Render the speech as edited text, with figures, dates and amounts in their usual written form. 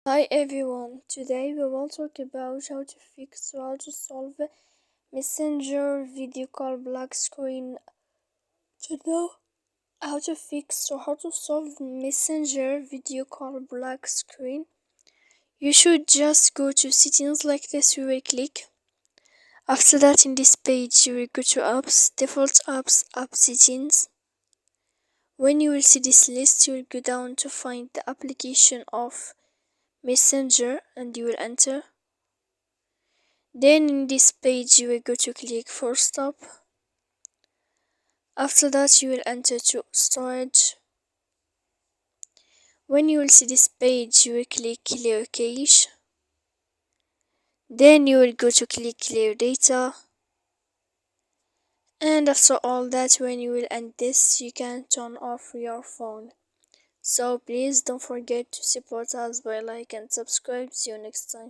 Hi everyone, today we will talk about how to fix or how to solve Messenger video call black screen. To know how to fix or how to solve Messenger video call black screen, you should just go to settings like this. You will click. After that, in this page, you will go to apps, default apps, app settings. When you will see this list, you will go down to find the application of Messenger and you will enter. Then in this page you will go to click for stop. After that you will enter to storage. When you will see this page you will click clear cache. Then you will go to click clear data. And after all that, when you will end this, you can turn off your phone. So please don't forget to support us by like and subscribe. See you next time.